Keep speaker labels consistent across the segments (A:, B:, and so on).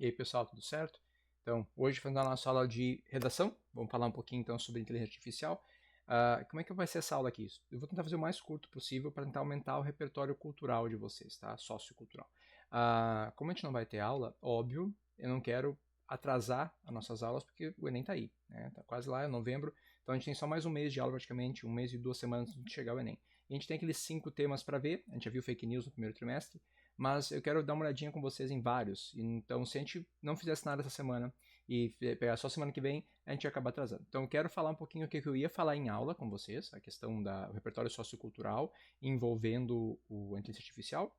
A: E aí, pessoal, tudo certo? Então, hoje, fazendo a nossa aula de redação, vamos falar um pouquinho então sobre inteligência artificial. Como é que vai ser essa aula aqui? Eu vou tentar fazer o mais curto possível para tentar aumentar o repertório cultural de vocês, tá? Sociocultural. Como a gente não vai ter aula, óbvio, eu não quero atrasar as nossas aulas porque o Enem tá aí, né? Tá quase lá, é novembro, então a gente tem só mais um mês de aula praticamente, um mês e 2 semanas antes de chegar o Enem. E a gente tem aqueles 5 temas para ver, a gente já viu fake news no primeiro trimestre, mas eu quero dar uma olhadinha com vocês em vários. Então, se a gente não fizesse nada essa semana e pegar só semana que vem, a gente ia acabar atrasando. Então, eu quero falar um pouquinho o que eu ia falar em aula com vocês, a questão do repertório sociocultural envolvendo a inteligência artificial.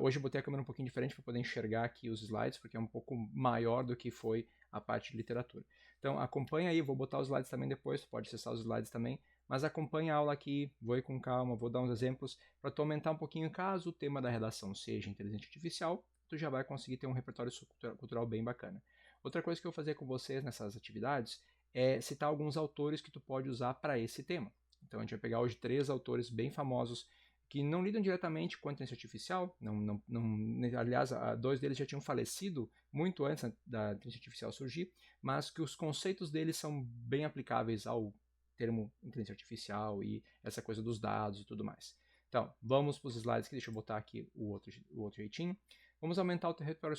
A: Hoje eu botei a câmera um pouquinho diferente para poder enxergar aqui os slides, porque é um pouco maior do que foi a parte de literatura. Então, acompanha aí, vou botar os slides também depois, tu pode acessar os slides também, mas acompanha a aula aqui, vou ir com calma, vou dar uns exemplos para tu aumentar um pouquinho, caso o tema da redação seja inteligência artificial, tu já vai conseguir ter um repertório cultural bem bacana. Outra coisa que eu vou fazer com vocês nessas atividades é citar alguns autores que tu pode usar para esse tema. Então a gente vai pegar hoje 3 autores bem famosos que não lidam diretamente com a inteligência artificial, aliás, 2 deles já tinham falecido muito antes da inteligência artificial surgir, mas que os conceitos deles são bem aplicáveis ao termo inteligência artificial e essa coisa dos dados e tudo mais. Então, vamos para os slides aqui, deixa eu botar aqui o outro jeitinho. Vamos aumentar o território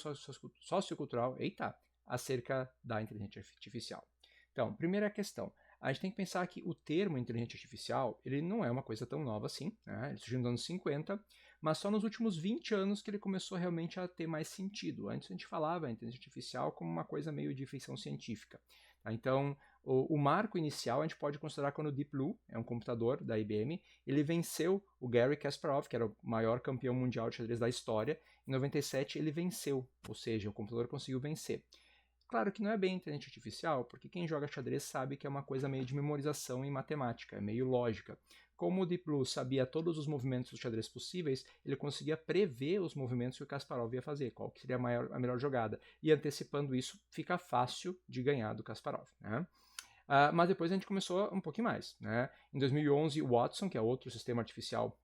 A: sociocultural, acerca da inteligência artificial. Então, primeira questão, a gente tem que pensar que o termo inteligência artificial, ele não é uma coisa tão nova assim, né? Ele surgiu nos anos 50, mas só nos últimos 20 anos que ele começou realmente a ter mais sentido. Antes a gente falava a inteligência artificial como uma coisa meio de ficção científica. Tá? Então, o marco inicial a gente pode considerar quando o Deep Blue, é um computador da IBM, ele venceu o Garry Kasparov, que era o maior campeão mundial de xadrez da história. Em 97 ele venceu, ou seja, o computador conseguiu vencer. Claro que não é bem inteligência artificial, porque quem joga xadrez sabe que é uma coisa meio de memorização em matemática, é meio lógica. Como o Deep Blue sabia todos os movimentos do xadrez possíveis, ele conseguia prever os movimentos que o Kasparov ia fazer, qual que seria a melhor jogada. E antecipando isso, fica fácil de ganhar do Kasparov. Né? Mas depois a gente começou um pouquinho mais. Né? Em 2011, o Watson, que é outro sistema artificial,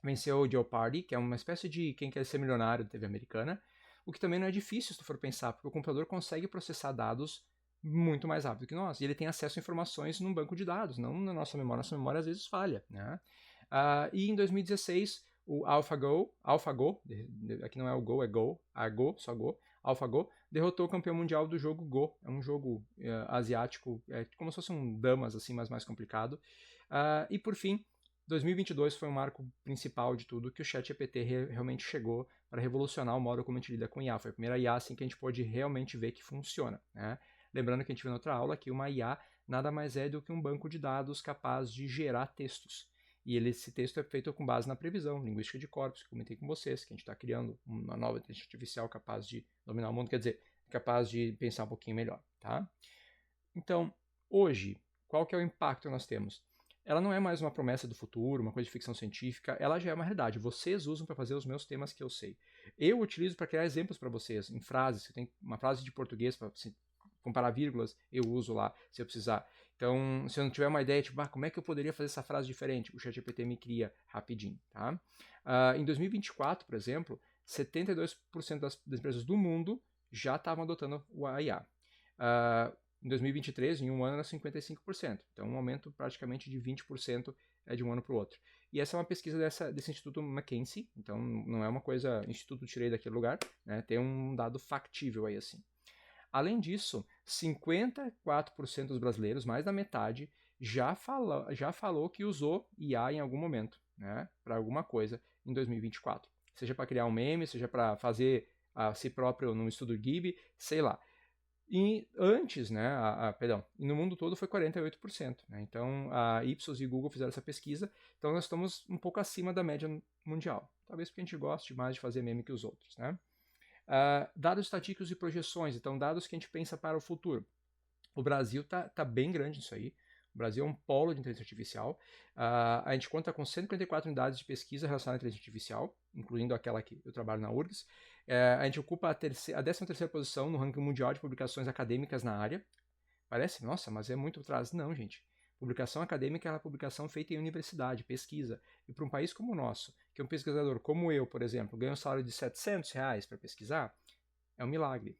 A: venceu o Jeopardy, que é uma espécie de Quem Quer Ser Milionário da TV americana, o que também não é difícil se tu for pensar, porque o computador consegue processar dados muito mais rápido que nós, e ele tem acesso a informações num banco de dados, não na nossa memória às vezes falha. Né? E em 2016, o AlphaGo, aqui não é o Go, é Go, só Go, AlphaGo, derrotou o campeão mundial do jogo Go, é um jogo asiático, como se fosse um damas, assim, mas mais complicado. E por fim, 2022 foi o marco principal de tudo, que o ChatGPT realmente chegou para revolucionar o modo como a gente lida com IA. Foi a primeira IA assim, que a gente pôde realmente ver que funciona. Né? Lembrando que a gente viu na outra aula que uma IA nada mais é do que um banco de dados capaz de gerar textos. E esse texto é feito com base na previsão, linguística de corpos, que comentei com vocês, que a gente está criando uma nova inteligência artificial capaz de dominar o mundo, quer dizer, capaz de pensar um pouquinho melhor. Tá? Então, hoje, qual que é o impacto que nós temos? Ela não é mais uma promessa do futuro, uma coisa de ficção científica, ela já é uma realidade. Vocês usam para fazer os meus temas que eu sei. Eu utilizo para criar exemplos para vocês, em frases. Se tem uma frase de português para comparar vírgulas, eu uso lá, se eu precisar. Então, se eu não tiver uma ideia, tipo, como é que eu poderia fazer essa frase diferente? O ChatGPT me cria rapidinho. Tá? Em 2024, por exemplo, 72% das empresas do mundo já estavam adotando o IA. Em 2023, em um ano, era 55%. Então, um aumento praticamente de 20% de um ano para o outro. E essa é uma pesquisa desse Instituto McKinsey, então não é uma coisa, instituto tirei daquele lugar, né? Tem um dado factível aí assim. Além disso, 54% dos brasileiros, mais da metade, já falou que usou IA em algum momento, né? Para alguma coisa em 2024. Seja para criar um meme, seja para fazer a si próprio num estudo Gibi, sei lá. E antes, né, no mundo todo foi 48%. Né? Então, a Ipsos e Google fizeram essa pesquisa, então nós estamos um pouco acima da média mundial. Talvez porque a gente goste mais de fazer meme que os outros. Né? Dados estatísticos e projeções, então dados que a gente pensa para o futuro. O Brasil tá bem grande nisso aí. O Brasil é um polo de inteligência artificial. A gente conta com 154 unidades de pesquisa relacionadas à inteligência artificial, incluindo aquela que eu trabalho na URGS. A gente ocupa a 13ª posição no ranking mundial de publicações acadêmicas na área. Parece, nossa, mas é muito atrás. Não, gente. Publicação acadêmica é uma publicação feita em universidade, pesquisa. E para um país como o nosso, que um pesquisador como eu, por exemplo, ganha um salário de R$ 700 para pesquisar, é um milagre.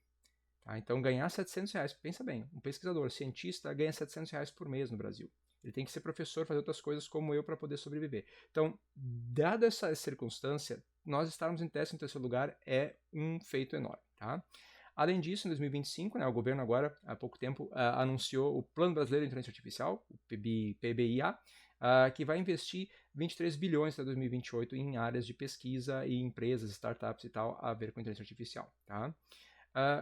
A: Tá? Então, ganhar R$ 700, pensa bem, um pesquisador, cientista, ganha R$ 700 por mês no Brasil. Ele tem que ser professor, fazer outras coisas como eu para poder sobreviver. Então, dada essa circunstância, nós estarmos em 13º lugar é um feito enorme. Tá? Além disso, em 2025, né, o governo agora, há pouco tempo, anunciou o Plano Brasileiro de Inteligência Artificial, o PBIA, que vai investir 23 bilhões até 2028 em áreas de pesquisa e empresas, startups e tal, a ver com inteligência artificial. Tá?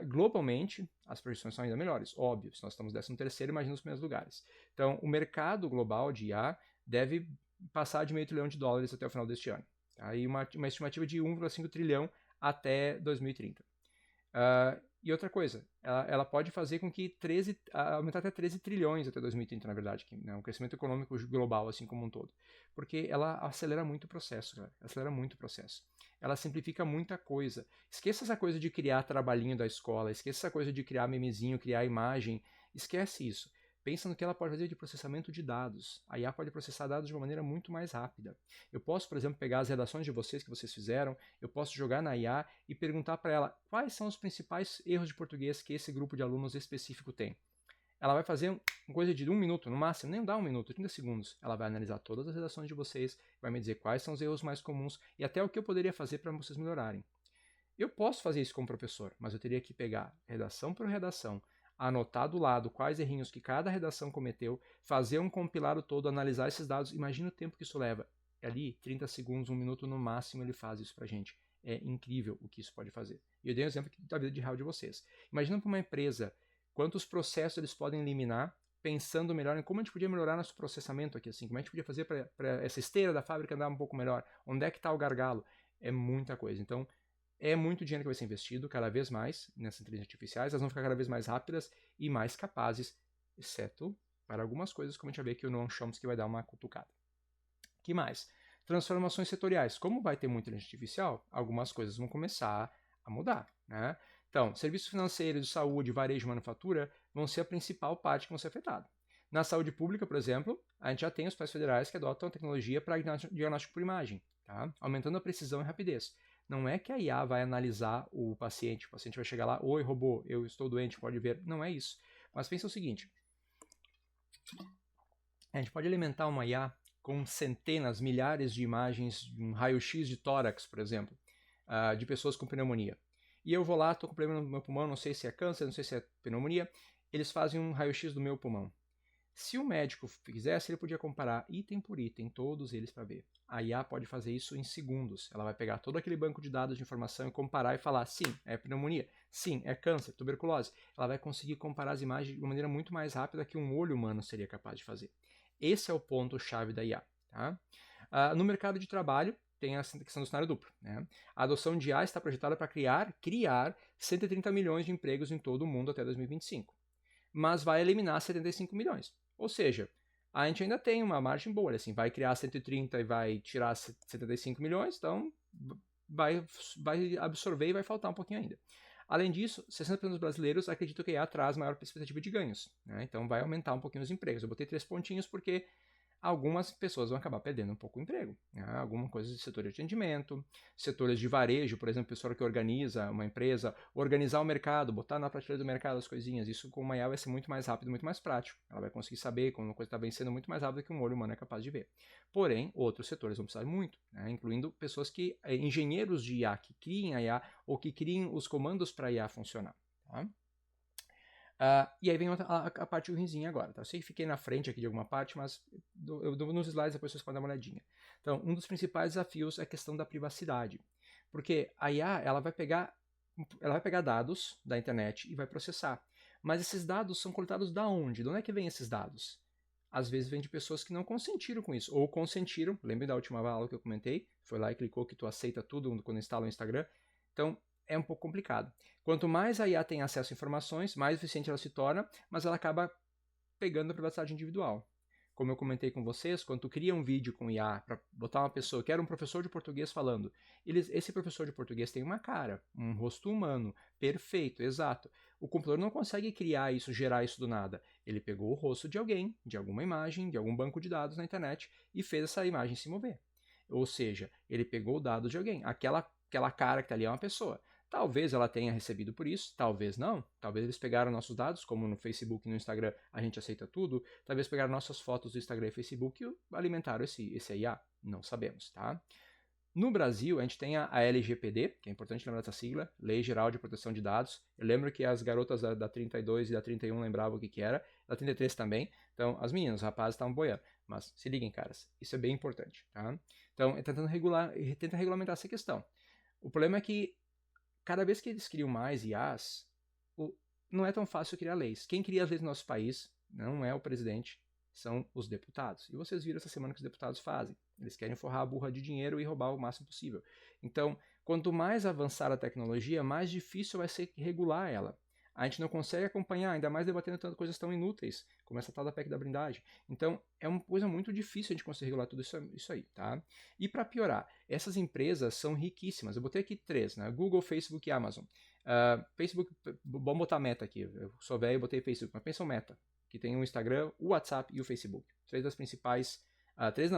A: Globalmente, as projeções são ainda melhores, óbvio, se nós estamos 13º, imagina os primeiros lugares. Então, o mercado global de IA deve passar de $500 bilhões até o final deste ano. Tá? E uma estimativa de 1,5 trilhão até 2030. E outra coisa, ela pode fazer com que aumentar até 13 trilhões até 2030, na verdade, que é um crescimento econômico global, assim como um todo. Porque ela acelera muito o processo, galera. Acelera muito o processo. Ela simplifica muita coisa. Esqueça essa coisa de criar trabalhinho da escola, esqueça essa coisa de criar memezinho, criar imagem. Esquece isso. Pensa no que ela pode fazer de processamento de dados. A IA pode processar dados de uma maneira muito mais rápida. Eu posso, por exemplo, pegar as redações de vocês que vocês fizeram, eu posso jogar na IA e perguntar para ela quais são os principais erros de português que esse grupo de alunos específico tem. Ela vai fazer uma coisa de 1 minuto, no máximo, nem dá 1 minuto, 30 segundos. Ela vai analisar todas as redações de vocês, vai me dizer quais são os erros mais comuns e até o que eu poderia fazer para vocês melhorarem. Eu posso fazer isso como professor, mas eu teria que pegar redação por redação, anotar do lado quais errinhos que cada redação cometeu, fazer um compilado todo, analisar esses dados. Imagina o tempo que isso leva. Ali, 30 segundos, 1 minuto no máximo, ele faz isso pra gente. É incrível o que isso pode fazer. E eu dei um exemplo da vida de real de vocês. Imagina para uma empresa quantos processos eles podem eliminar, pensando melhor em como a gente podia melhorar nosso processamento aqui, assim, como a gente podia fazer para essa esteira da fábrica andar um pouco melhor, onde é que está o gargalo. É muita coisa. Então, é muito dinheiro que vai ser investido cada vez mais nessas inteligências artificiais, elas vão ficar cada vez mais rápidas e mais capazes, exceto para algumas coisas, como a gente vai ver que o Noam Chomsky vai dar uma cutucada. Que mais? Transformações setoriais. Como vai ter muita inteligência artificial, algumas coisas vão começar a mudar, né? Então, serviços financeiros, de saúde, varejo e manufatura vão ser a principal parte que vão ser afetada. Na saúde pública, por exemplo, a gente já tem hospitais federais que adotam a tecnologia para diagnóstico por imagem, tá? Aumentando a precisão e rapidez. Não é que a IA vai analisar o paciente vai chegar lá, oi robô, eu estou doente, pode ver. Não é isso. Mas pensa o seguinte, a gente pode alimentar uma IA com centenas, milhares de imagens, um raio-x de tórax, por exemplo, de pessoas com pneumonia. E eu vou lá, estou com problema no meu pulmão, não sei se é câncer, não sei se é pneumonia, eles fazem um raio-x do meu pulmão. Se o médico quisesse, ele podia comparar item por item, todos eles para ver. A IA pode fazer isso em segundos. Ela vai pegar todo aquele banco de dados de informação e comparar e falar, sim, é pneumonia, sim, é câncer, tuberculose. Ela vai conseguir comparar as imagens de uma maneira muito mais rápida que um olho humano seria capaz de fazer. Esse é o ponto-chave da IA. Tá? No mercado de trabalho, tem a questão do cenário duplo. Né? A adoção de IA está projetada para criar 130 milhões de empregos em todo o mundo até 2025. Mas vai eliminar 75 milhões. Ou seja, a gente ainda tem uma margem boa, assim, vai criar 130 e vai tirar 75 milhões, então vai absorver e vai faltar um pouquinho ainda. Além disso, 60% dos brasileiros acreditam que a IA traz maior expectativa de ganhos, né? Então vai aumentar um pouquinho os empregos. Eu botei 3 pontinhos porque algumas pessoas vão acabar perdendo um pouco o emprego. Né? Alguma coisa de setor de atendimento, setores de varejo, por exemplo, pessoa que organiza uma empresa, organizar o mercado, botar na prateleira do mercado as coisinhas. Isso com uma IA vai ser muito mais rápido, muito mais prático. Ela vai conseguir saber quando uma coisa está vencendo muito mais rápido que um olho humano é capaz de ver. Porém, outros setores vão precisar muito, né? Incluindo pessoas que, engenheiros de IA, que criem a IA ou que criem os comandos para a IA funcionar. Tá? E aí vem a parte ruimzinha agora. Tá? Eu sei que fiquei na frente aqui de alguma parte, mas eu dou nos slides, depois vocês podem dar uma olhadinha. Então, um dos principais desafios é a questão da privacidade. Porque a IA ela vai pegar dados da internet e vai processar. Mas esses dados são coletados da onde? De onde é que vêm esses dados? Às vezes vem de pessoas que não consentiram com isso. Ou consentiram, lembre da última aula que eu comentei, foi lá e clicou que tu aceita tudo quando instala o Instagram. Então, é um pouco complicado. Quanto mais a IA tem acesso a informações, mais eficiente ela se torna, mas ela acaba pegando a privacidade individual. Como eu comentei com vocês, quando tu cria um vídeo com IA para botar uma pessoa que era um professor de português falando, esse professor de português tem uma cara, um rosto humano, perfeito, exato. O computador não consegue criar isso, gerar isso do nada. Ele pegou o rosto de alguém, de alguma imagem, de algum banco de dados na internet e fez essa imagem se mover. Ou seja, ele pegou o dado de alguém. Aquela cara que está ali é uma pessoa. Talvez ela tenha recebido por isso, talvez não. Talvez eles pegaram nossos dados, como no Facebook e no Instagram a gente aceita tudo. Talvez pegaram nossas fotos do Instagram e Facebook e alimentaram esse IA. Não sabemos, tá? No Brasil, a gente tem a LGPD, que é importante lembrar dessa sigla, Lei Geral de Proteção de Dados. Eu lembro que as garotas da 32 e da 31 lembravam o que era, da 33 também. Então, as meninas, os rapazes estavam boiando. Mas se liguem, caras, isso é bem importante, tá? Então, tenta regulamentar essa questão. O problema é que cada vez que eles criam mais IAs, não é tão fácil criar leis. Quem cria as leis no nosso país não é o presidente, são os deputados. E vocês viram essa semana o que os deputados fazem. Eles querem forrar a burra de dinheiro e roubar o máximo possível. Então, quanto mais avançar a tecnologia, mais difícil vai ser regular ela. A gente não consegue acompanhar, ainda mais debatendo tantas coisas tão inúteis, como essa tal da PEC da blindagem. Então, é uma coisa muito difícil a gente conseguir regular tudo isso aí, tá? E para piorar, essas empresas são riquíssimas. Eu botei aqui 3, né? Google, Facebook e Amazon. Facebook, vamos botar Meta aqui. Eu sou velho e botei Facebook, mas pensa o Meta, que tem o Instagram, o WhatsApp e o Facebook. 3 das principais... 3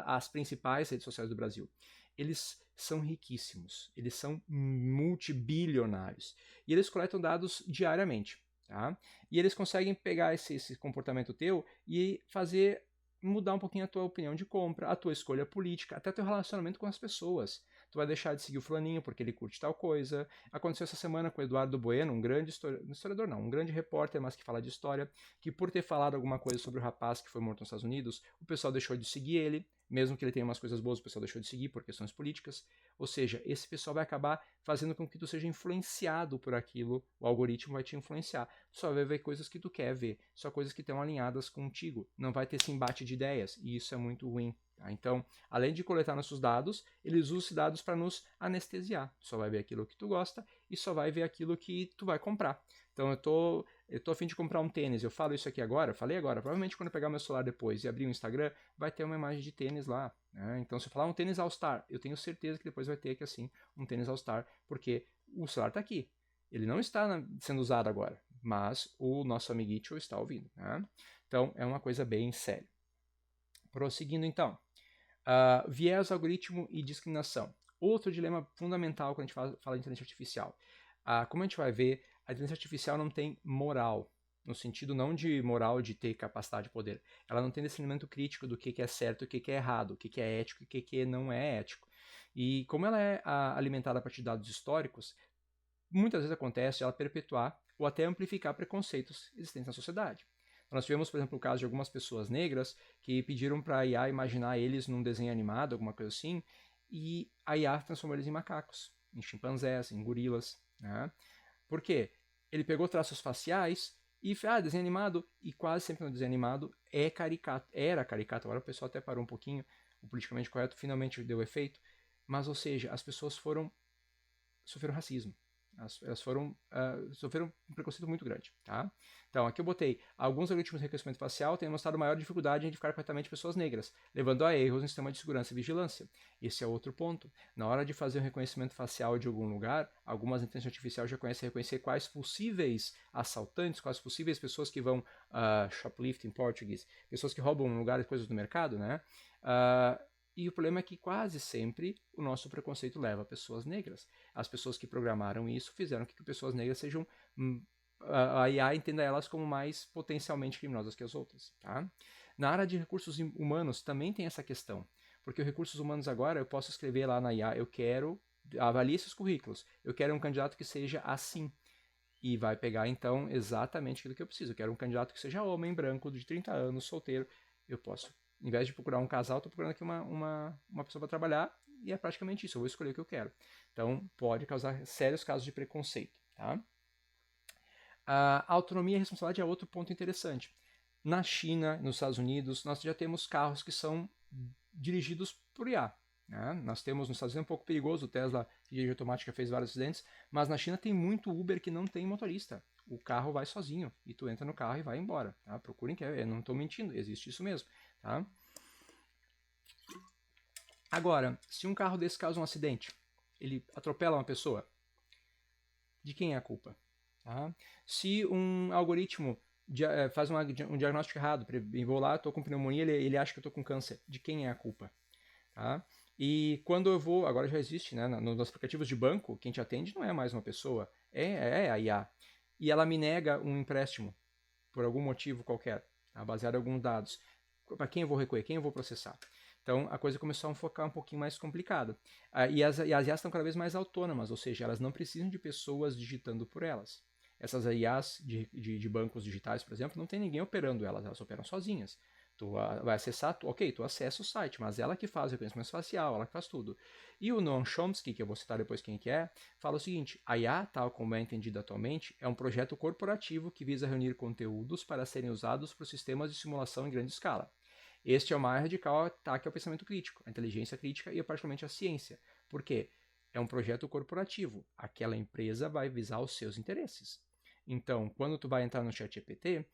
A: as principais redes sociais do Brasil. Eles são riquíssimos, eles são multibilionários e eles coletam dados diariamente, tá? E eles conseguem pegar esse comportamento teu e fazer mudar um pouquinho a tua opinião de compra, a tua escolha política, até teu relacionamento com as pessoas. Tu vai deixar de seguir o fulaninho porque ele curte tal coisa. Aconteceu essa semana com o Eduardo Bueno, um grande historiador não, um grande repórter, mas que fala de história, que por ter falado alguma coisa sobre o rapaz que foi morto nos Estados Unidos, o pessoal deixou de seguir ele, mesmo que ele tenha umas coisas boas, o pessoal deixou de seguir por questões políticas. Ou seja, esse pessoal vai acabar fazendo com que tu seja influenciado por aquilo, o algoritmo vai te influenciar. Tu só vai ver coisas que tu quer ver, só coisas que estão alinhadas contigo. Não vai ter esse embate de ideias, e isso é muito ruim. Tá? Então, além de coletar nossos dados, eles usam esses dados para nos anestesiar. Tu só vai ver aquilo que tu gosta e só vai ver aquilo que tu vai comprar. Então, eu tô a fim de comprar um tênis, eu falo isso aqui agora, falei agora, provavelmente quando eu pegar meu celular depois e abrir o Instagram, vai ter uma imagem de tênis lá, né? Então se eu falar um tênis All-Star, eu tenho certeza que depois vai ter aqui assim, um tênis All-Star, porque o celular está aqui, ele não está sendo usado agora, mas o nosso amiguito está ouvindo, né? Então é uma coisa bem séria. Prosseguindo então, viés, algoritmo e discriminação. Outro dilema fundamental quando a gente fala de inteligência artificial. Como a gente vai ver, a inteligência artificial não tem moral, no sentido não de moral de ter capacidade de poder. Ela não tem discernimento crítico do que é certo, o que é errado, o que é ético e o que não é ético. E como ela é alimentada a partir de dados históricos, muitas vezes acontece ela perpetuar ou até amplificar preconceitos existentes na sociedade. Nós tivemos, por exemplo, o caso de algumas pessoas negras que pediram para a IA imaginar eles num desenho animado, alguma coisa assim, e a IA transformou eles em macacos, em chimpanzés, em gorilas, né? Por quê? Ele pegou traços faciais e desenho animado, e quase sempre no desenho animado é caricato, era caricato, agora o pessoal até parou um pouquinho, o politicamente correto finalmente deu efeito, mas ou seja, as pessoas sofreram racismo. Elas sofreram um preconceito muito grande, tá? Então, aqui eu botei alguns algoritmos de reconhecimento facial têm mostrado maior dificuldade em identificar corretamente pessoas negras, levando a erros no sistema de segurança e vigilância. Esse é outro ponto. Na hora de fazer um reconhecimento facial de algum lugar, algumas inteligências artificiais já conhecem reconhecer quais possíveis assaltantes, quais possíveis pessoas que vão shoplift em português, pessoas que roubam lugares, coisas do mercado, né? E o problema é que quase sempre o nosso preconceito leva a pessoas negras. As pessoas que programaram isso fizeram que pessoas negras sejam... a IA entenda elas como mais potencialmente criminosas que as outras. Tá? Na área de recursos humanos também tem essa questão. Porque os recursos humanos agora eu posso escrever lá na IA, eu quero... Avalie esses currículos. Eu quero um candidato que seja assim. E vai pegar então exatamente aquilo que eu preciso. Eu quero um candidato que seja homem, branco, de 30 anos, solteiro. Eu posso... Em vez de procurar um casal, estou procurando aqui uma pessoa para trabalhar e é praticamente isso, eu vou escolher o que eu quero. Então, pode causar sérios casos de preconceito. Tá? A autonomia e responsabilidade é outro ponto interessante. Na China, nos Estados Unidos, nós já temos carros que são dirigidos por IA. Né? Nós temos nos Estados Unidos um pouco perigoso, o Tesla que dirige automática fez vários acidentes, mas na China tem muito Uber que não tem motorista. O carro vai sozinho e tu entra no carro e vai embora. Tá? Procurem que eu não estou mentindo, existe isso mesmo. Tá? Agora, se um carro desse causa um acidente, ele atropela uma pessoa, de quem é a culpa? Tá? Se um algoritmo faz um diagnóstico errado, vou lá, estou com pneumonia, ele acha que eu estou com câncer, de quem é a culpa? Tá? E quando eu vou, agora já existe, né, nos aplicativos de banco, quem te atende não é mais uma pessoa, é a IA. E ela me nega um empréstimo, por algum motivo qualquer, tá? Baseado em alguns dados. Para quem eu vou recolher, quem eu vou processar? Então a coisa começou a focar um pouquinho mais complicada. E as IAs estão cada vez mais autônomas, ou seja, elas não precisam de pessoas digitando por elas. Essas IAs de bancos digitais, por exemplo, não tem ninguém operando elas, elas operam sozinhas. Tu vai acessar, tu acessa o site, mas ela que faz o reconhecimento facial, ela que faz tudo. E o Noam Chomsky, que eu vou citar depois quem que é, fala o seguinte: a IA, tal como é entendida atualmente, é um projeto corporativo que visa reunir conteúdos para serem usados por sistemas de simulação em grande escala. Este é o mais radical ataque ao pensamento crítico, à inteligência crítica e particularmente à ciência. Por quê? É um projeto corporativo. Aquela empresa vai visar os seus interesses. Então, quando tu vai entrar no ChatGPT,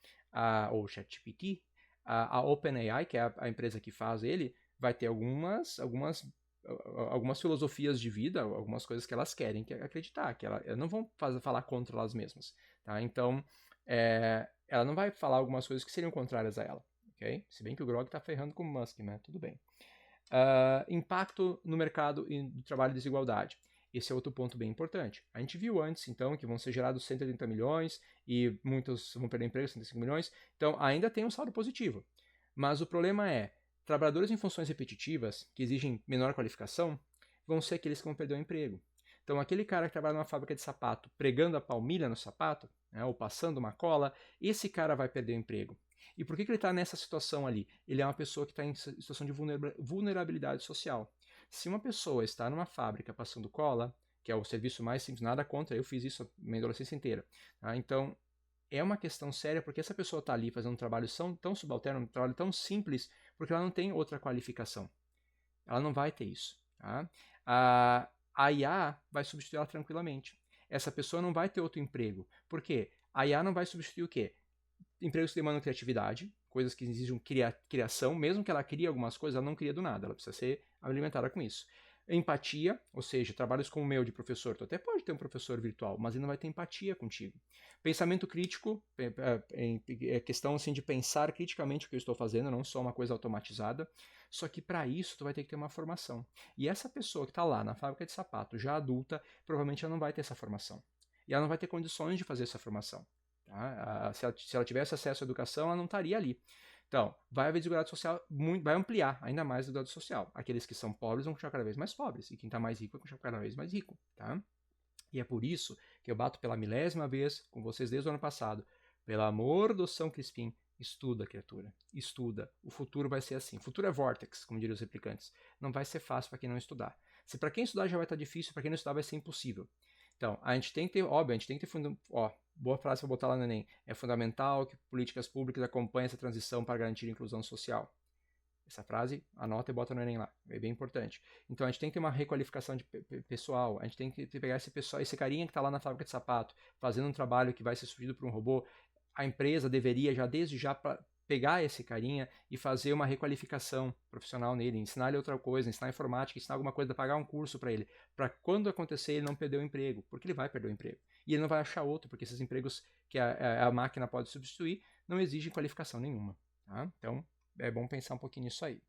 A: ou ChatGPT, a OpenAI, que é a empresa que faz ele, vai ter algumas filosofias de vida, algumas coisas que elas querem acreditar, que elas não vão falar contra elas mesmas. Tá? Então, ela não vai falar algumas coisas que seriam contrárias a ela. Okay? Se bem que o Grog está ferrando com o Musk, né? Tudo bem. Impacto no mercado e do trabalho e desigualdade. Esse é outro ponto bem importante. A gente viu antes, então, que vão ser gerados 130 milhões e muitos vão perder emprego, 105 milhões. Então, ainda tem um saldo positivo. Mas o problema é, trabalhadores em funções repetitivas, que exigem menor qualificação, vão ser aqueles que vão perder o emprego. Então, aquele cara que trabalha numa fábrica de sapato, pregando a palmilha no sapato, né, ou passando uma cola, esse cara vai perder o emprego. E por que ele está nessa situação ali? Ele é uma pessoa que está em situação de vulnerabilidade social. Se uma pessoa está numa fábrica passando cola, que é o serviço mais simples, nada contra, eu fiz isso a minha adolescência inteira. Tá? Então, é uma questão séria porque essa pessoa está ali fazendo um trabalho tão subalterno, um trabalho tão simples, porque ela não tem outra qualificação. Ela não vai ter isso. Tá? A IA vai substituir ela tranquilamente. Essa pessoa não vai ter outro emprego. Por quê? A IA não vai substituir o quê? Empregos que demandam criatividade, coisas que exigem criação, mesmo que ela crie algumas coisas, ela não cria do nada, ela precisa ser alimentada com isso. Empatia, ou seja, trabalhos como o meu de professor, tu até pode ter um professor virtual, mas ele não vai ter empatia contigo. Pensamento crítico, é questão assim, de pensar criticamente o que eu estou fazendo, não só uma coisa automatizada, só que para isso tu vai ter que ter uma formação. E essa pessoa que está lá na fábrica de sapato, já adulta, provavelmente ela não vai ter essa formação. E ela não vai ter condições de fazer essa formação. Tá? Se ela tivesse acesso à educação, ela não estaria ali. Então, vai haver desigualdade social, vai ampliar ainda mais a desigualdade social. Aqueles que são pobres vão continuar cada vez mais pobres, e quem está mais rico vai continuar cada vez mais rico. Tá? E é por isso que eu bato pela milésima vez com vocês desde o ano passado. Pelo amor do São Crispim, estuda, criatura. Estuda. O futuro vai ser assim. O futuro é vortex, como diriam os replicantes. Não vai ser fácil para quem não estudar. Se para quem estudar já vai estar difícil, para quem não estudar vai ser impossível. Então, a gente tem que ter, óbvio, a gente tem que ter boa frase para botar lá no Enem. É fundamental que políticas públicas acompanhem essa transição para garantir a inclusão social. Essa frase, anota e bota no Enem lá. É bem importante. Então, a gente tem que ter uma requalificação de pessoal. A gente tem que pegar esse carinha que está lá na fábrica de sapato, fazendo um trabalho que vai ser substituído por um robô. A empresa deveria, desde já, pegar esse carinha e fazer uma requalificação profissional nele, ensinar ele outra coisa, ensinar informática, ensinar alguma coisa, pagar um curso para ele, para quando acontecer ele não perder o emprego, porque ele vai perder o emprego. E ele não vai achar outro, porque esses empregos que a máquina pode substituir não exigem qualificação nenhuma. Tá? Então, é bom pensar um pouquinho nisso aí.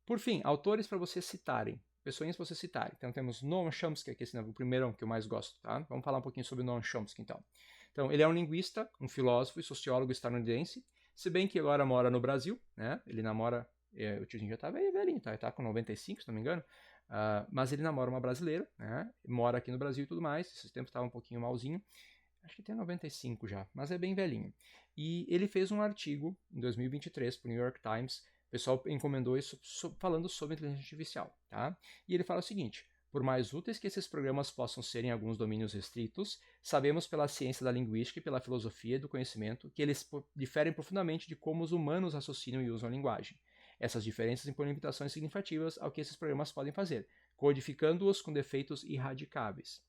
A: Por fim, autores para vocês citarem, pessoinhas para vocês citarem. Então temos Noam Chomsky, que é o primeiro que eu mais gosto. Tá? Vamos falar um pouquinho sobre Noam Chomsky, então. Então, ele é um linguista, um filósofo e sociólogo estadunidense, se bem que agora mora no Brasil, né? Ele namora, o tiozinho já tá velhinho, tá? Ele tá com 95, se não me engano, mas ele namora uma brasileira, né? Mora aqui no Brasil e tudo mais, esses tempos estava um pouquinho malzinho, acho que tem 95 já, mas é bem velhinho. E ele fez um artigo em 2023 para o New York Times, o pessoal encomendou isso falando sobre inteligência artificial, tá? E ele fala o seguinte: por mais úteis que esses programas possam ser em alguns domínios restritos, sabemos pela ciência da linguística e pela filosofia do conhecimento que eles diferem profundamente de como os humanos raciocinam e usam a linguagem. Essas diferenças impõem limitações significativas ao que esses programas podem fazer, codificando-os com defeitos irradicáveis.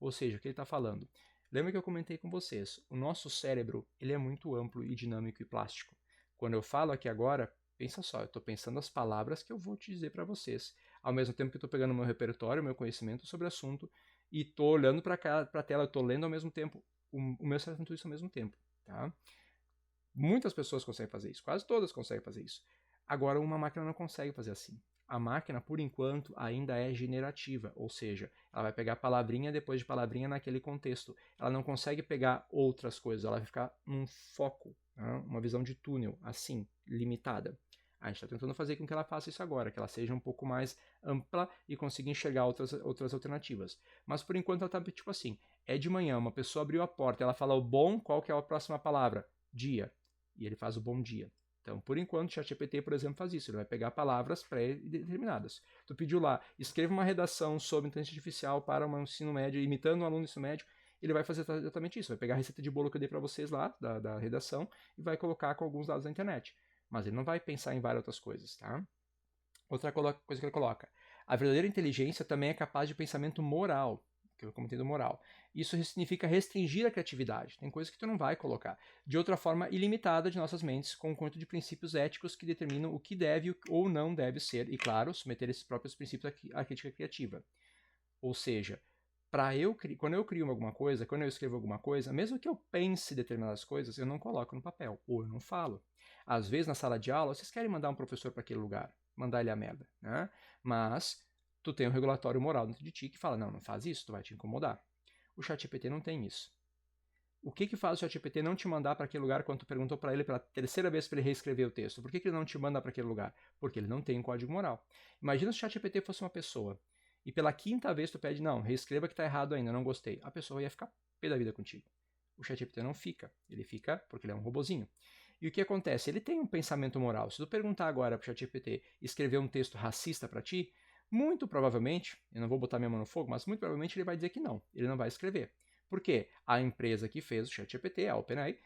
A: Ou seja, o que ele está falando? Lembra que eu comentei com vocês, o nosso cérebro ele é muito amplo e dinâmico e plástico. Quando eu falo aqui agora, pensa só, eu estou pensando as palavras que eu vou te dizer para vocês, ao mesmo tempo que eu estou pegando o meu repertório, o meu conhecimento sobre o assunto, e estou olhando para a tela, estou lendo ao mesmo tempo, o meu cérebro faz tudo isso ao mesmo tempo. Tá? Muitas pessoas conseguem fazer isso, quase todas conseguem fazer isso. Agora, uma máquina não consegue fazer assim. A máquina, por enquanto, ainda é generativa, ou seja, ela vai pegar palavrinha depois de palavrinha naquele contexto. Ela não consegue pegar outras coisas, ela vai ficar num foco, né? Uma visão de túnel, assim, limitada. A gente está tentando fazer com que ela faça isso agora, que ela seja um pouco mais ampla e consiga enxergar outras alternativas. Mas por enquanto ela está tipo assim, é de manhã, uma pessoa abriu a porta, ela fala o bom, qual que é a próxima palavra? Dia. E ele faz o bom dia. Então, por enquanto, o ChatGPT, por exemplo, faz isso. Ele vai pegar palavras pré-determinadas. Tu pediu lá, escreva uma redação sobre inteligência artificial para um ensino médio, imitando um aluno do ensino médio. Ele vai fazer exatamente isso. Vai pegar a receita de bolo que eu dei para vocês lá, da redação, e vai colocar com alguns dados da internet. Mas ele não vai pensar em várias outras coisas, tá? Outra coisa que ele coloca. A verdadeira inteligência também é capaz de pensamento moral, que eu comentei do moral. Isso significa restringir a criatividade. Tem coisas que tu não vai colocar. De outra forma ilimitada de nossas mentes, com um conjunto de princípios éticos que determinam o que deve ou não deve ser, e, claro, submeter esses próprios princípios à crítica criativa. Ou seja, quando eu crio alguma coisa, quando eu escrevo alguma coisa, mesmo que eu pense determinadas coisas, eu não coloco no papel, ou eu não falo. Às vezes, na sala de aula, vocês querem mandar um professor para aquele lugar, mandar ele a merda, né? Mas tu tem um regulatório moral dentro de ti que fala, não faz isso, tu vai te incomodar. O ChatGPT não tem isso. O que faz o ChatGPT não te mandar para aquele lugar quando tu perguntou para ele pela terceira vez para ele reescrever o texto? Por que ele não te manda para aquele lugar? Porque ele não tem um código moral. Imagina se o ChatGPT fosse uma pessoa e pela quinta vez tu pede, não, reescreva que tá errado ainda, não gostei. A pessoa ia ficar pé da vida contigo. O ChatGPT não fica. Ele fica porque ele é um robozinho. E o que acontece? Ele tem um pensamento moral. Se tu perguntar agora pro ChatGPT escrever um texto racista para ti, muito provavelmente, eu não vou botar minha mão no fogo, mas muito provavelmente ele vai dizer que não. Ele não vai escrever. Por quê? A empresa que fez o ChatGPT, a OpenAI,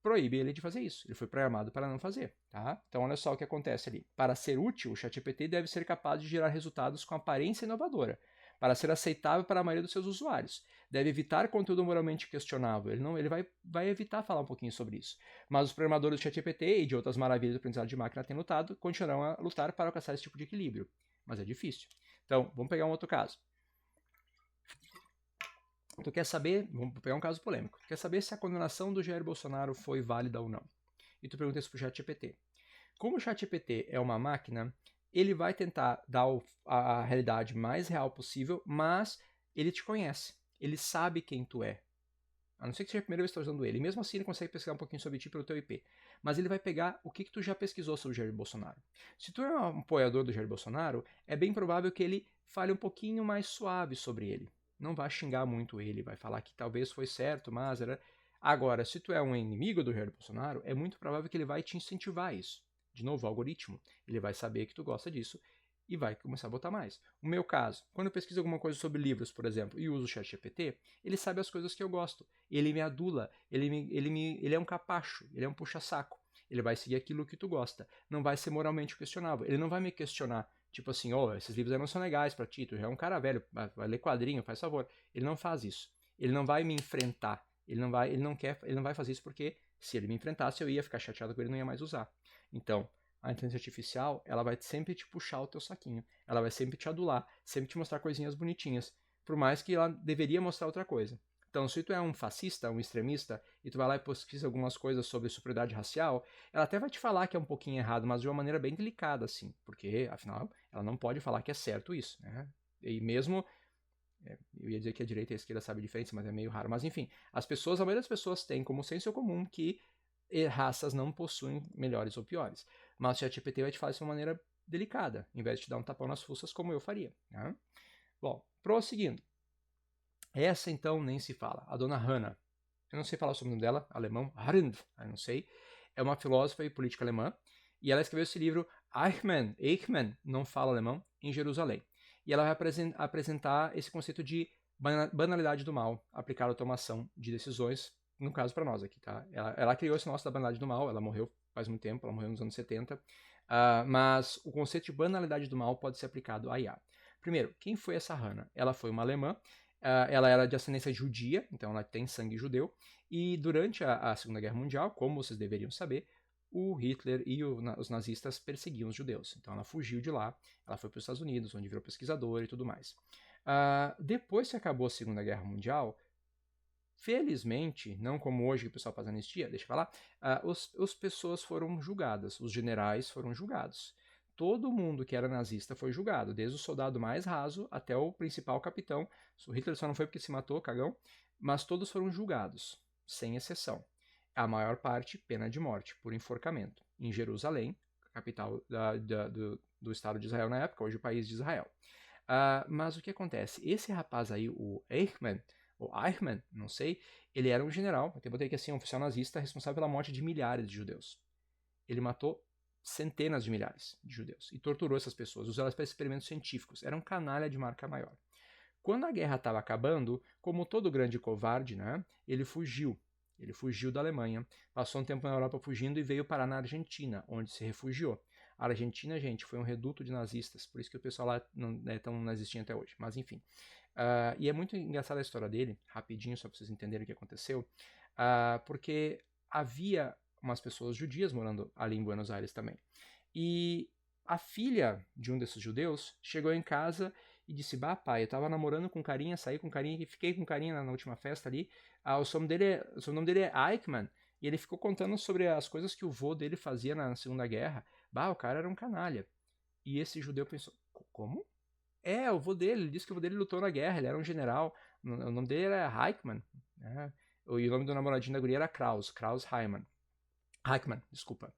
A: proíbe ele de fazer isso. Ele foi programado para não fazer, tá? Então olha só o que acontece ali. Para ser útil, o ChatGPT deve ser capaz de gerar resultados com aparência inovadora, para ser aceitável para a maioria dos seus usuários. Deve evitar conteúdo moralmente questionável. Ele vai evitar falar um pouquinho sobre isso. Mas os programadores do ChatGPT e de outras maravilhas do aprendizado de máquina têm lutado, continuarão a lutar para alcançar esse tipo de equilíbrio. Mas é difícil. Então, vamos pegar um outro caso. Tu quer saber, vamos pegar um caso polêmico, tu quer saber se a condenação do Jair Bolsonaro foi válida ou não. E tu pergunta isso pro ChatGPT. Como o ChatGPT é uma máquina, ele vai tentar dar a realidade mais real possível, mas ele te conhece. Ele sabe quem tu é. A não ser que seja a primeira vez que tu está usando ele. E mesmo assim ele consegue pesquisar um pouquinho sobre ti pelo teu IP. Mas ele vai pegar o que tu já pesquisou sobre o Jair Bolsonaro. Se tu é um apoiador do Jair Bolsonaro, é bem provável que ele fale um pouquinho mais suave sobre ele. Não vai xingar muito ele, vai falar que talvez foi certo, mas era... Agora, se tu é um inimigo do Jair Bolsonaro, é muito provável que ele vai te incentivar a isso. De novo, o algoritmo. Ele vai saber que tu gosta disso e vai começar a botar mais. O meu caso, quando eu pesquiso alguma coisa sobre livros, por exemplo, e uso o ChatGPT, ele sabe as coisas que eu gosto. Ele me adula, ele é um capacho, ele é um puxa-saco. Ele vai seguir aquilo que tu gosta. Não vai ser moralmente questionável. Ele não vai me questionar, tipo assim, esses livros aí não são legais pra ti, tu já é um cara velho, vai ler quadrinho, faz favor. Ele não faz isso. Ele não vai me enfrentar. Ele não vai fazer isso porque se ele me enfrentasse, eu ia ficar chateado com ele e não ia mais usar. Então, a inteligência artificial, ela vai sempre te puxar o teu saquinho. Ela vai sempre te adular, sempre te mostrar coisinhas bonitinhas. Por mais que ela deveria mostrar outra coisa. Então, se tu é um fascista, um extremista, e tu vai lá e pesquisa algumas coisas sobre superioridade racial, ela até vai te falar que é um pouquinho errado, mas de uma maneira bem delicada, assim. Porque, afinal, ela não pode falar que é certo isso, né? E mesmo... eu ia dizer que a direita e a esquerda sabem a diferença, mas é meio raro. Mas, enfim, a maioria das pessoas tem como senso comum que raças não possuem melhores ou piores. Mas o ChatGPT vai te falar isso de uma maneira delicada, em vez de te dar um tapão nas fuças, como eu faria. Né? Bom, prosseguindo. Essa, então, nem se fala. A dona Hannah. Eu não sei falar sobre o nome dela, alemão. Arendt, eu não sei. É uma filósofa e política alemã. E ela escreveu esse livro, Eichmann, não fala alemão, em Jerusalém. E ela vai apresentar esse conceito de banalidade do mal, aplicado à automação de decisões, no caso para nós aqui, tá? Ela criou esse nosso da banalidade do mal, ela morreu faz muito tempo, ela morreu nos anos 70, mas o conceito de banalidade do mal pode ser aplicado à IA. Primeiro, quem foi essa Hannah? Ela foi uma alemã, ela era de ascendência judia, então ela tem sangue judeu, e durante a Segunda Guerra Mundial, como vocês deveriam saber, o Hitler e os nazistas perseguiam os judeus. Então ela fugiu de lá, ela foi para os Estados Unidos, onde virou pesquisadora e tudo mais. Depois que acabou a Segunda Guerra Mundial, felizmente, não como hoje que o pessoal faz anistia, deixa eu falar, as pessoas foram julgadas, os generais foram julgados. todo mundo que era nazista foi julgado, desde o soldado mais raso até o principal capitão. O Hitler só não foi porque se matou, cagão, mas todos foram julgados, sem exceção. A maior parte, pena de morte, por enforcamento, em Jerusalém, capital do Estado de Israel na época, hoje o país de Israel. Mas o que acontece? Esse rapaz aí, o Eichmann, não sei, ele era um general, até botei aqui assim, um oficial nazista responsável pela morte de milhares de judeus. Ele matou centenas de milhares de judeus e torturou essas pessoas, usou elas para experimentos científicos. Era um canalha de marca maior. Quando a guerra estava acabando, como todo grande covarde, né, ele fugiu. Ele fugiu da Alemanha, passou um tempo na Europa fugindo e veio parar na Argentina, onde se refugiou. A Argentina, gente, foi um reduto de nazistas, por isso que o pessoal lá não é tão nazistinho até hoje. Mas enfim. E é muito engraçada a história dele, rapidinho, só para vocês entenderem o que aconteceu, porque havia umas pessoas judias morando ali em Buenos Aires também. E a filha de um desses judeus chegou em casa e disse: bah, pai, eu tava namorando com carinha, saí com carinha e fiquei com carinha na última festa ali. O sobrenome dele é Eichmann. E ele ficou contando sobre as coisas que o vô dele fazia na Segunda Guerra. Bah, o cara era um canalha. E esse judeu pensou: como? É, o vô dele, ele disse que o vô dele lutou na guerra, ele era um general. O nome dele era Eichmann. Né? E o nome do namoradinho da guria era Kraus Eichmann, desculpa.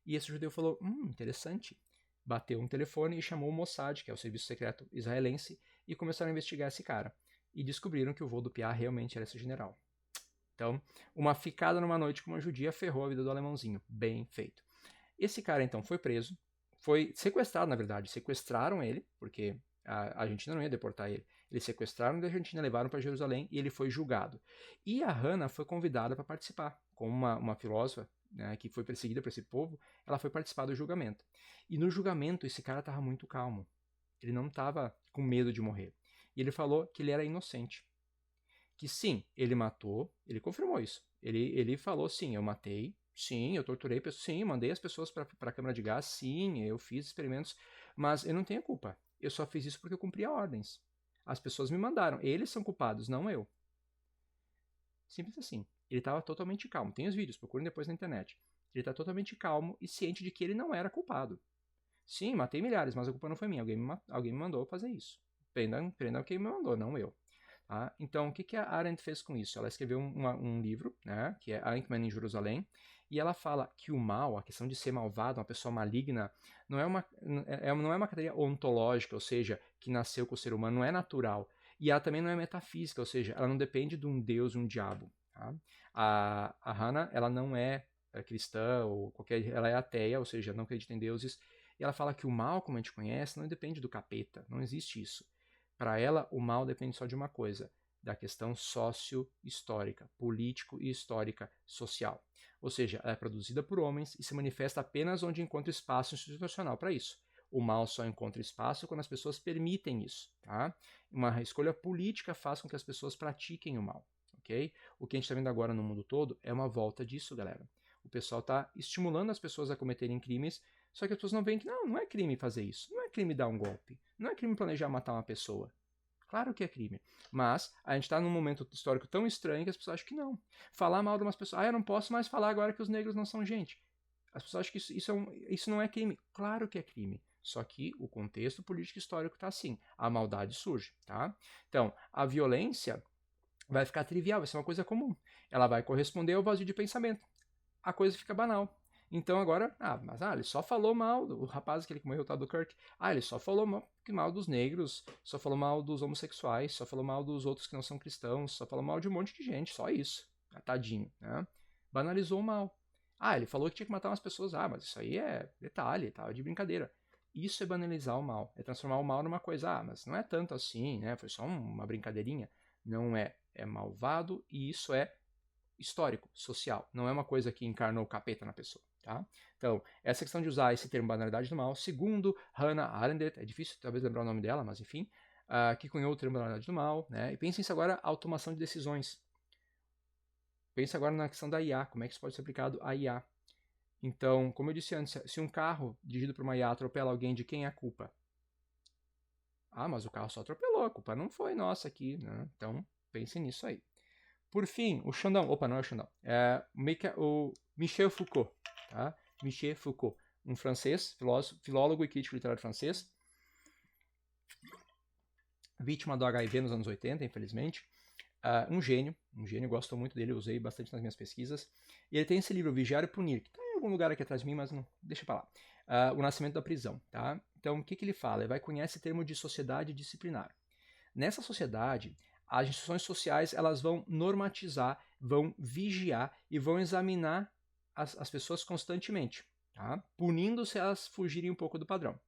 A: E esse judeu falou: interessante. Bateu um telefone e chamou o Mossad, que é o serviço secreto israelense, e começaram a investigar esse cara. E descobriram que o vô do Piá realmente era esse general. Então, uma ficada numa noite com uma judia ferrou a vida do alemãozinho. Bem feito. Esse cara, então, foi preso. Foi sequestrado, na verdade. Sequestraram ele, porque a Argentina não ia deportar ele. Eles sequestraram da Argentina, levaram para Jerusalém e ele foi julgado. E a Hannah foi convidada para participar, como uma filósofa, né, que foi perseguida por esse povo, ela foi participar do julgamento. E no julgamento, esse cara estava muito calmo. Ele não estava com medo de morrer. E ele falou que ele era inocente. Que sim, ele matou, ele confirmou isso. Ele falou: sim, eu matei, sim, eu torturei pessoas, sim, mandei as pessoas para a câmara de gás, sim, eu fiz experimentos, mas eu não tenho culpa. Eu só fiz isso porque eu cumpria ordens. As pessoas me mandaram, eles são culpados, não eu. Simples assim. Ele estava totalmente calmo. Tem os vídeos, procurem depois na internet. Ele está totalmente calmo e ciente de que ele não era culpado. Sim, matei milhares, mas a culpa não foi minha. Alguém me mandou fazer isso. Prendam quem me mandou, não eu. Tá? Então, o que a Arendt fez com isso? Ela escreveu um livro, né, que é Eichmann em Jerusalém, e ela fala que o mal, a questão de ser malvado, uma pessoa maligna, não é uma categoria ontológica, ou seja, que nasceu com o ser humano, não é natural. E ela também não é metafísica, ou seja, ela não depende de um deus, um diabo. Tá? A Hannah, ela não é cristã, ou ela é ateia, ou seja, não acredita em deuses. E ela fala que o mal, como a gente conhece, não depende do capeta, não existe isso. Para ela, o mal depende só de uma coisa, da questão socio-histórica, político e histórica social. Ou seja, ela é produzida por homens e se manifesta apenas onde encontra espaço institucional para isso. O mal só encontra espaço quando as pessoas permitem isso. Tá? Uma escolha política faz com que as pessoas pratiquem o mal. Okay? O que a gente está vendo agora no mundo todo é uma volta disso, galera. O pessoal está estimulando as pessoas a cometerem crimes, só que as pessoas não veem que não é crime fazer isso, não é crime dar um golpe, não é crime planejar matar uma pessoa. Claro que é crime, mas a gente está num momento histórico tão estranho que as pessoas acham que não. Falar mal de umas pessoas, eu não posso mais falar agora que os negros não são gente. As pessoas acham que isso não é crime. Claro que é crime, só que o contexto político histórico está assim, a maldade surge, tá? Então, a violência vai ficar trivial, vai ser uma coisa comum. Ela vai corresponder ao vazio de pensamento. A coisa fica banal. Então agora, ele só falou mal do rapaz que ele morreu, tá, do Kirk. Ele só falou mal dos negros, só falou mal dos homossexuais, só falou mal dos outros que não são cristãos, só falou mal de um monte de gente, só isso. Tadinho, né? Banalizou o mal. Ele falou que tinha que matar umas pessoas. Mas isso aí é detalhe, tá, de brincadeira. Isso é banalizar o mal, é transformar o mal numa coisa, mas não é tanto assim, né? Foi só uma brincadeirinha. Não é. É malvado e isso é histórico, social. Não é uma coisa que encarnou o capeta na pessoa. Tá? Então, essa questão de usar esse termo banalidade do mal, segundo Hannah Arendt, é difícil talvez lembrar o nome dela, mas enfim, que cunhou o termo banalidade do mal, né? E pensem isso agora, automação de decisões. Pense agora na questão da IA, como é que isso pode ser aplicado à IA. Então, como eu disse antes, se um carro dirigido por uma IA atropela alguém, de quem é a culpa? Mas o carro só atropelou, a culpa não foi nossa aqui, né? Então, pense nisso aí. Por fim, o Xandão, não é o Xandão, o Michel Foucault, tá? Michel Foucault, um francês, filólogo e crítico literário francês, vítima do HIV nos anos 80, infelizmente. Um gênio, gosto muito dele, usei bastante nas minhas pesquisas. E ele tem esse livro, Vigiar e Punir, que está em algum lugar aqui atrás de mim, mas não, deixa pra lá. O Nascimento da Prisão, tá? Então, o que ele fala? Ele vai conhecer esse termo de sociedade disciplinar. Nessa sociedade, as instituições sociais elas vão normatizar, vão vigiar e vão examinar as pessoas constantemente, tá? Punindo se elas fugirem um pouco do padrão.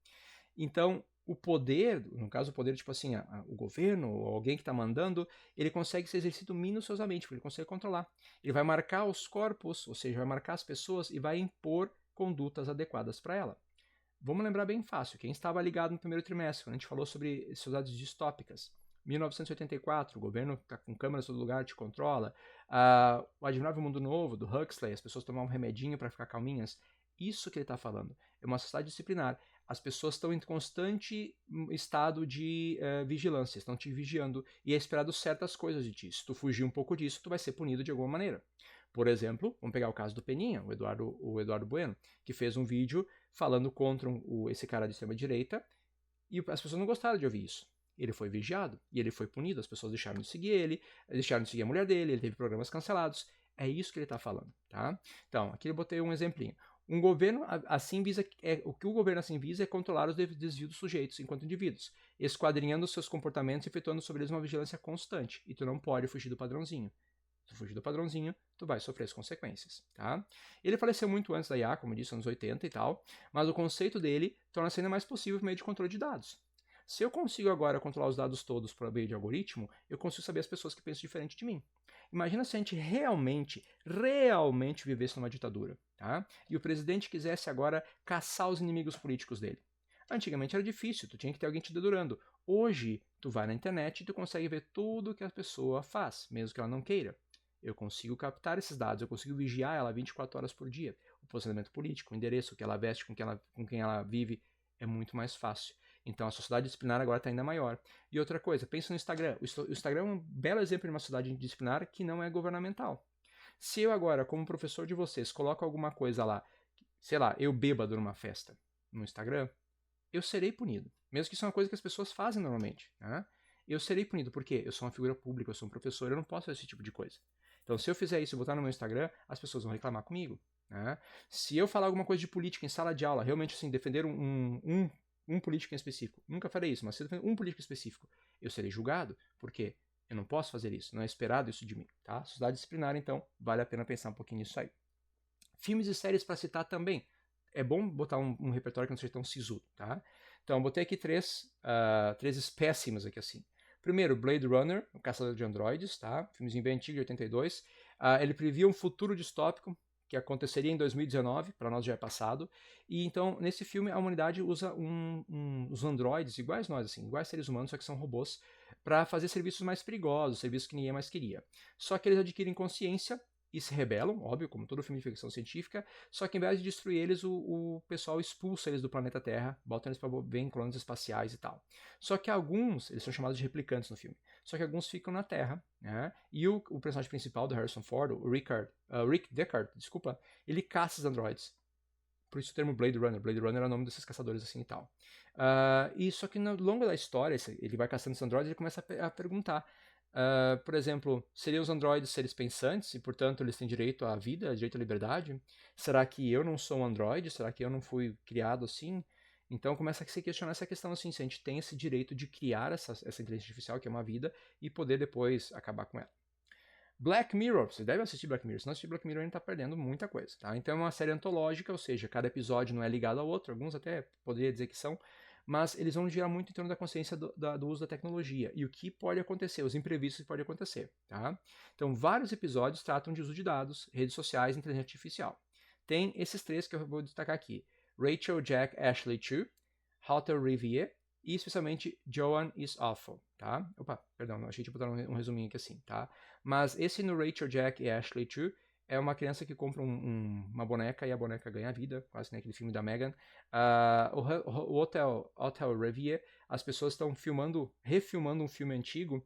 A: Então, o poder, no caso o poder, tipo assim, o governo ou alguém que está mandando, ele consegue ser exercido minuciosamente, porque ele consegue controlar. Ele vai marcar os corpos, ou seja, vai marcar as pessoas e vai impor condutas adequadas para ela. Vamos lembrar bem fácil, quem estava ligado no primeiro trimestre, quando a gente falou sobre sociedades distópicas. 1984, o governo está com câmeras em todo lugar, te controla. O Admirável Mundo Novo, do Huxley, as pessoas tomavam um remedinho para ficar calminhas. Isso que ele está falando. É uma sociedade disciplinar. As pessoas estão em constante estado de vigilância, estão te vigiando e é esperado certas coisas de ti. Se tu fugir um pouco disso, tu vai ser punido de alguma maneira. Por exemplo, vamos pegar o caso do Peninha, o Eduardo Bueno, que fez um vídeo falando contra esse cara de extrema-direita e as pessoas não gostaram de ouvir isso. Ele foi vigiado e ele foi punido, as pessoas deixaram de seguir ele, deixaram de seguir a mulher dele, ele teve programas cancelados. É isso que ele está falando, tá? Então, aqui eu botei um exemplinho. Um governo assim visa, o que o governo assim visa é controlar os desvios dos sujeitos enquanto indivíduos, esquadrinhando seus comportamentos e efetuando sobre eles uma vigilância constante. E tu não pode fugir do padrãozinho. Se tu fugir do padrãozinho, tu vai sofrer as consequêncincias, tá? Ele faleceu muito antes da IA, como eu disse, anos 80 e tal, mas o conceito dele torna-se ainda mais possível por meio de controle de dados. Se eu consigo agora controlar os dados todos por meio de algoritmo, eu consigo saber as pessoas que pensam diferente de mim. Imagina se a gente realmente vivesse numa ditadura, tá? E o presidente quisesse agora caçar os inimigos políticos dele. Antigamente era difícil, tu tinha que ter alguém te dedurando. Hoje, tu vai na internet e tu consegue ver tudo que a pessoa faz, mesmo que ela não queira. Eu consigo captar esses dados, eu consigo vigiar ela 24 horas por dia. O posicionamento político, o endereço, o que ela veste, com quem ela vive, é muito mais fácil. Então a sociedade disciplinar agora está ainda maior. E outra coisa, pensa no Instagram. O Instagram é um belo exemplo de uma sociedade disciplinar que não é governamental. Se eu agora, como professor de vocês, coloco alguma coisa lá, sei lá, eu bêbado numa festa no Instagram, eu serei punido. Mesmo que isso é uma coisa que as pessoas fazem normalmente. Né? Eu serei punido, porque eu sou uma figura pública, eu sou um professor, eu não posso fazer esse tipo de coisa. Então, se eu fizer isso e botar no meu Instagram, as pessoas vão reclamar comigo. Né? Se eu falar alguma coisa de política em sala de aula, realmente assim, defender um político em específico, nunca farei isso, mas se eu defender um político específico, eu serei julgado, porque eu não posso fazer isso, não é esperado isso de mim. Tá? Sociedade disciplinar, então, vale a pena pensar um pouquinho nisso aí. Filmes e séries para citar também. É bom botar um repertório que não seja tão sisudo, tá? Então, eu botei aqui três espécimes aqui assim. Primeiro, Blade Runner, o Caçador de Androides, tá? Filmezinho bem antigo, de 82. Ele previa um futuro distópico que aconteceria em 2019, para nós já é passado. E então, nesse filme, a humanidade usa os androides, iguais nós, assim, iguais seres humanos, só que são robôs, para fazer serviços mais perigosos, serviços que ninguém mais queria. Só que eles adquirem consciência e se rebelam, óbvio, como todo filme de ficção científica, só que em vez de destruir eles, o pessoal expulsa eles do planeta Terra, bota eles para ver em colônias espaciais e tal. Só que alguns, eles são chamados de replicantes no filme, só que alguns ficam na Terra, né? E o personagem principal do Harrison Ford, o Rick Deckard, desculpa, ele caça os androides. Por isso o termo Blade Runner. Blade Runner é o nome desses caçadores assim e tal. E só que no longo da história, ele vai caçando os androides e ele começa a perguntar. Por exemplo, seriam os androides seres pensantes e, portanto, eles têm direito à vida, direito à liberdade? Será que eu não sou um androide? Será que eu não fui criado assim? Então começa a se questionar essa questão assim, se a gente tem esse direito de criar essa inteligência artificial, que é uma vida, e poder depois acabar com ela. Black Mirror, você deve assistir Black Mirror, se não assistir Black Mirror a gente tá perdendo muita coisa, tá? Então é uma série antológica, ou seja, cada episódio não é ligado ao outro, alguns até poderia dizer que são, mas eles vão girar muito em torno da consciência do uso da tecnologia e o que pode acontecer, os imprevistos que podem acontecer, tá? Então vários episódios tratam de uso de dados, redes sociais e inteligência artificial. Tem esses três que eu vou destacar aqui, Rachel, Jack, Ashley Chu, Halter Rivier, e especialmente Joan is Awful, tá? Opa, perdão, achei de botar um resuminho aqui assim, tá? Mas esse no Rachel, Jack e Ashley Chu é uma criança que compra uma boneca e a boneca ganha vida, quase naquele filme da Megan. O Hotel Rivier, as pessoas estão refilmando um filme antigo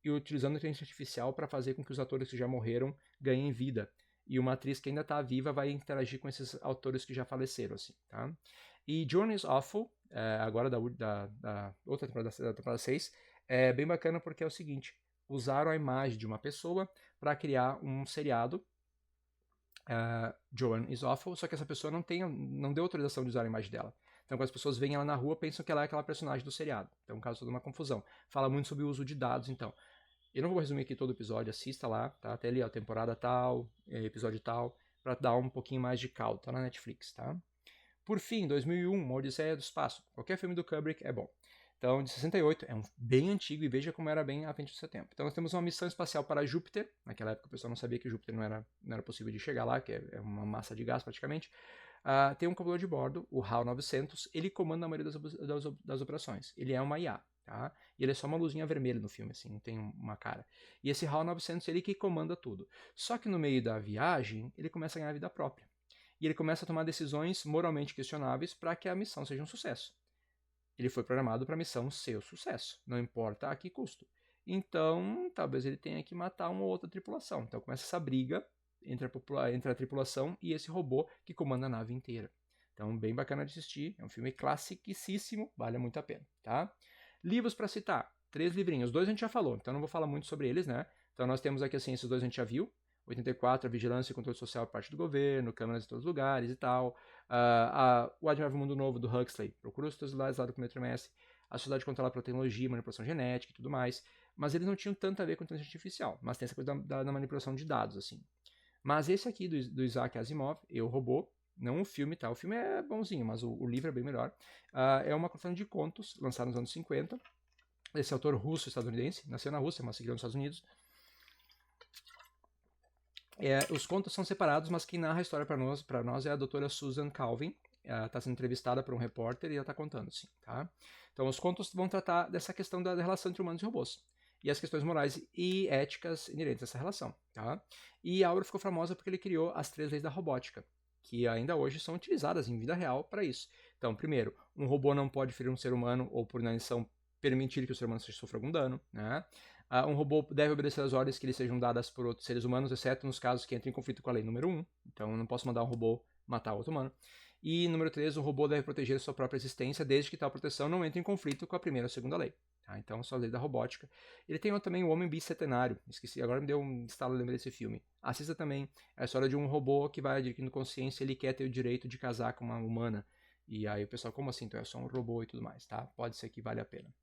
A: e utilizando a inteligência artificial para fazer com que os atores que já morreram ganhem vida. e uma atriz que ainda está viva vai interagir com esses autores que já faleceram, assim, tá? E Joan is Awful, agora da outra temporada, da temporada 6, é bem bacana porque é o seguinte, usaram a imagem de uma pessoa para criar um seriado, Joan is Awful, só que essa pessoa não deu autorização de usar a imagem dela. Então, quando as pessoas veem ela na rua, pensam que ela é aquela personagem do seriado. Então, causa toda uma confusão. Fala muito sobre o uso de dados, então. Eu não vou resumir aqui todo o episódio, assista lá, tá? Até ali, ó, temporada tal, episódio tal, para dar um pouquinho mais de caldo, tá na Netflix, tá? Por fim, 2001, Uma Odisseia do Espaço. Qualquer filme do Kubrick é bom. Então, de 68, é um bem antigo e veja como era bem à frente do seu tempo. Então, nós temos uma missão espacial para Júpiter. Naquela época, o pessoal não sabia que Júpiter não era possível de chegar lá, que é uma massa de gás praticamente. Tem um computador de bordo, o HAL 900. Ele comanda a maioria das operações. Ele é uma IA. Tá? E ele é só uma luzinha vermelha no filme, assim, não tem uma cara. E esse HAL 900, ele que comanda tudo. Só que no meio da viagem, ele começa a ganhar vida própria. E ele começa a tomar decisões moralmente questionáveis para que a missão seja um sucesso. Ele foi programado para a missão ser o sucesso, não importa a que custo. Então, talvez ele tenha que matar uma ou outra tripulação. Então começa essa briga entre a tripulação e esse robô que comanda a nave inteira. Então, bem bacana de assistir. É um filme classicíssimo, vale muito a pena, tá? Livros para citar. 3 livrinhos. 2 a gente já falou, então não vou falar muito sobre eles, né? Então nós temos aqui, assim, esses 2 a gente já viu. 84, a vigilância e controle social por parte do governo, câmeras em todos os lugares e tal. O Admirável Mundo Novo, do Huxley. Procura os teus lados lá do primeiro trimestre. A Sociedade Controlada pela Tecnologia, Manipulação Genética e tudo mais. Mas eles não tinham tanto a ver com inteligência artificial. Mas tem essa coisa da manipulação de dados, assim. Mas esse aqui, do Isaac Asimov, Eu, Robô, não o filme, tá? O filme é bonzinho, mas o livro é bem melhor. É uma coleção de contos, lançada nos anos 50. Esse autor russo-estadunidense, nasceu na Rússia, mas seguiu nos Estados Unidos. Os contos são separados, mas quem narra a história para nós é a doutora Susan Calvin. Ela está sendo entrevistada por um repórter e ela está contando, sim, tá? Então, os contos vão tratar dessa questão da relação entre humanos e robôs e as questões morais e éticas inerentes a essa relação, tá? E a obra ficou famosa porque ele criou as 3 leis da robótica, que ainda hoje são utilizadas em vida real para isso. Então, primeiro, um robô não pode ferir um ser humano ou, por inanição, permitir que o ser humano sofra algum dano, né? Um robô deve obedecer às ordens que lhe sejam dadas por outros seres humanos, exceto nos casos que entrem em conflito com a lei número 1. Então, eu não posso mandar um robô matar outro humano. E número 3, o robô deve proteger sua própria existência, desde que tal proteção não entre em conflito com a primeira ou segunda lei. Tá? Então, só a lei da robótica. Ele tem também o Homem Bicentenário. Esqueci, agora me deu um estalo, lembrei desse filme. Assista também a história de um robô que vai adquirindo consciência, ele quer ter o direito de casar com uma humana. E aí o pessoal, como assim? Então é só um robô e tudo mais, tá? Pode ser que vale a pena.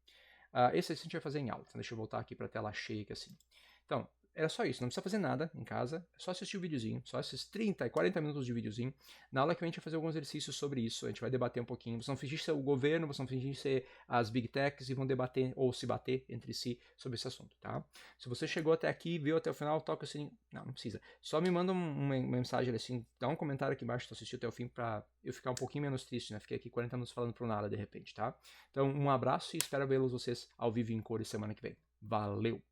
A: Esse a gente vai fazer em aula, então deixa eu voltar aqui para a tela cheia aqui assim. Então, era só isso, não precisa fazer nada em casa, é só assistir o videozinho, só esses 30 e 40 minutos de videozinho. Na aula que a gente vai fazer alguns exercícios sobre isso, a gente vai debater um pouquinho. Vocês vão fingir ser o governo, vocês vão fingir ser as big techs e vão debater ou se bater entre si sobre esse assunto, tá? Se você chegou até aqui, viu até o final, toca assim, não precisa. Só me manda uma mensagem assim, dá um comentário aqui embaixo se você assistiu até o fim pra eu ficar um pouquinho menos triste, né? Fiquei aqui 40 minutos falando pro nada de repente, tá? Então, um abraço e espero vê-los vocês ao vivo em cores semana que vem. Valeu!